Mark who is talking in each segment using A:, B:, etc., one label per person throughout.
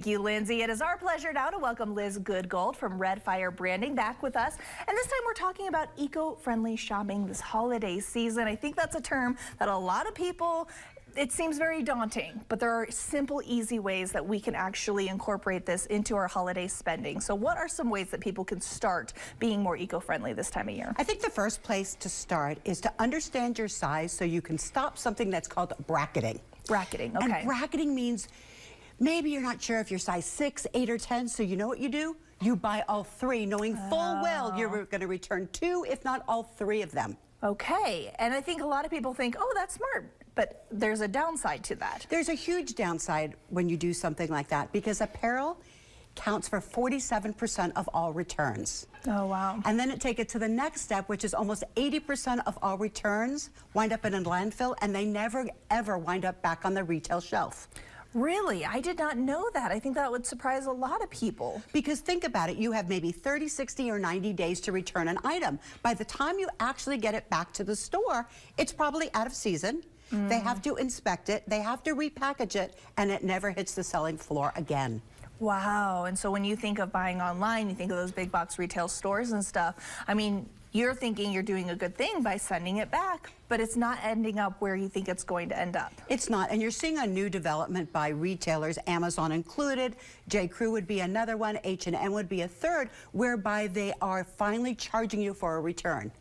A: Thank you, Lindsay. It is our pleasure now to welcome Liz Goodgold from Red Fire Branding back with us. And this time we're talking about eco-friendly shopping this holiday season. I think that's a term that a lot of people, it seems very daunting, but there are simple, easy ways that we can actually incorporate this into our holiday spending. So what are some ways that people can start being more eco-friendly this time of year?
B: I think the first place to start is to understand your size so you can stop something that's called bracketing.
A: Bracketing, okay.
B: And bracketing means maybe you're not sure if you're size 6, 8, or 10, so you know what you do? You buy all 3, knowing full well you're going to return 2, if not all 3 of them.
A: Okay, and I think a lot of people think, oh, that's smart, but there's a downside to that.
B: There's a huge downside when you do something like that, because apparel counts for 47% of all returns.
A: Oh, wow.
B: And then take it to the next step, which is almost 80% of all returns wind up in a landfill, and they never, ever wind up back on the retail shelf.
A: Really? I did not know that. I think that would surprise a lot of people.
B: Because think about it, you have maybe 30, 60, or 90 days to return an item. By the time you actually get it back to the store, it's probably out of season. They have to inspect it, they have to repackage it, and it never hits the selling floor again.
A: Wow. And so when you think of buying online, you think of those big box retail stores and stuff. I mean, you're thinking you're doing a good thing by sending it back, but it's not ending up where you think it's going to end up.
B: It's not, and you're seeing a new development by retailers, Amazon included. J. Crew would be another one, H&M would be a third, whereby they are finally charging you for a return.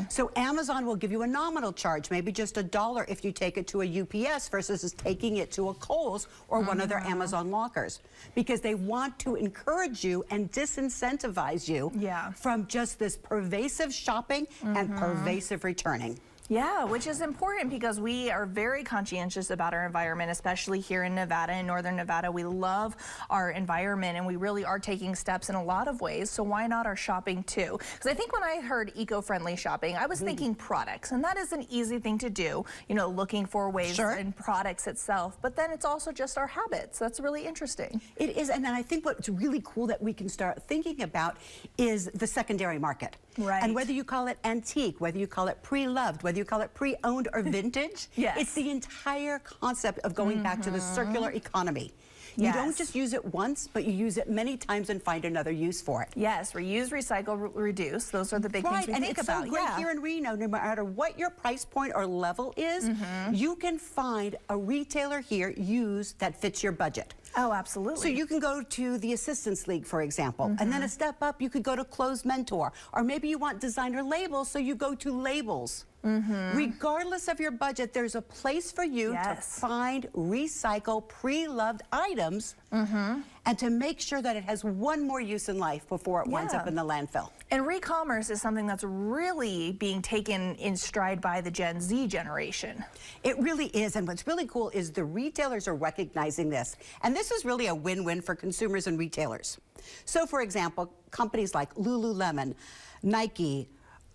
B: So Amazon will give you a nominal charge, maybe just $1 if you take it to a UPS versus taking it to a Kohl's or one of their Amazon lockers, because they want to encourage you and disincentivize you from just this pervasive shopping and pervasive returning.
A: Yeah, which is important because we are very conscientious about our environment, especially here in Nevada, in northern Nevada. We love our environment and we really are taking steps in a lot of ways. So why not our shopping too? Because I think when I heard eco-friendly shopping, I was thinking products, and that is an easy thing to do, you know, looking for ways in products itself. But then it's also just our habits. That's really interesting.
B: It is, and then I think what's really cool that we can start thinking about is the secondary market.
A: Right.
B: And whether you call it antique, whether you call it pre-loved, whether you call it pre-owned or vintage, it's the entire concept of going back to the circular economy. You don't just use it once, but you use it many times and find another use for it.
A: Yes, reuse, recycle, reduce. Those are the big things we think about.
B: And it's so great here in Reno, no matter what your price point or level is, you can find a retailer here used that fits your budget.
A: Oh, absolutely.
B: So you can go to the Assistance League, for example, and then a step up, you could go to Clothes Mentor, or maybe you want designer labels, so you go to Labels. Regardless of your budget, there's a place for you to find, recycle, pre-loved items and to make sure that it has one more use in life before it winds up in the landfill.
A: And re-commerce is something that's really being taken in stride by the Gen Z generation.
B: It really is, and what's really cool is the retailers are recognizing this. And this is really a win-win for consumers and retailers. So for example, companies like Lululemon, Nike,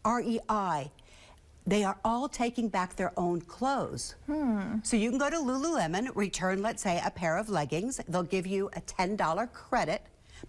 B: REI, they are all taking back their own clothes. So you can go to Lululemon, return, let's say, a pair of leggings. They'll give you a $10 credit.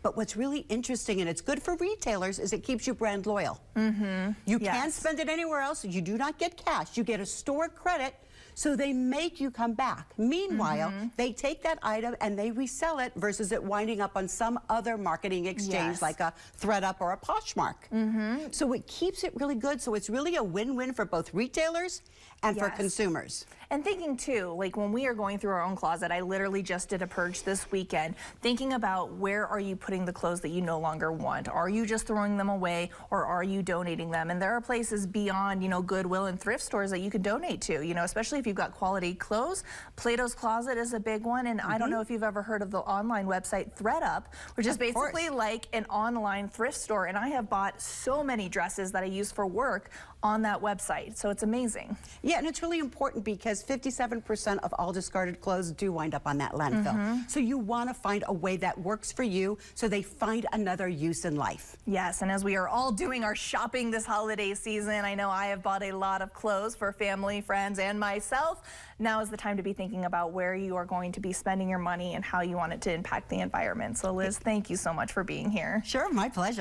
B: But what's really interesting, and it's good for retailers, is it keeps you brand loyal. You can't spend it anywhere else. You do not get cash. You get a store credit, so they make you come back. Meanwhile, they take that item and they resell it versus it winding up on some other marketing exchange like a ThredUp or a Poshmark. So it keeps it really good. So it's really a win-win for both retailers and for consumers.
A: And thinking too, like when we are going through our own closet, I literally just did a purge this weekend, thinking about where are you putting the clothes that you no longer want? Are you just throwing them away, or are you donating them? And there are places beyond, you know, Goodwill and thrift stores that you can donate to, you know, especially if you've got quality clothes. Plato's Closet is a big one, and I don't know if you've ever heard of the online website ThredUp, which is basically like an online thrift store, and I have bought so many dresses that I use for work on that website, so it's amazing.
B: Yeah, and it's really important because 57% of all discarded clothes do wind up on that landfill. So you want to find a way that works for you so they find another use in life.
A: Yes, and as we are all doing our shopping this holiday season, I know I have bought a lot of clothes for family, friends, and myself. Now is the time to be thinking about where you are going to be spending your money and how you want it to impact the environment. So Liz, thank you so much for being here.
B: Sure, my pleasure.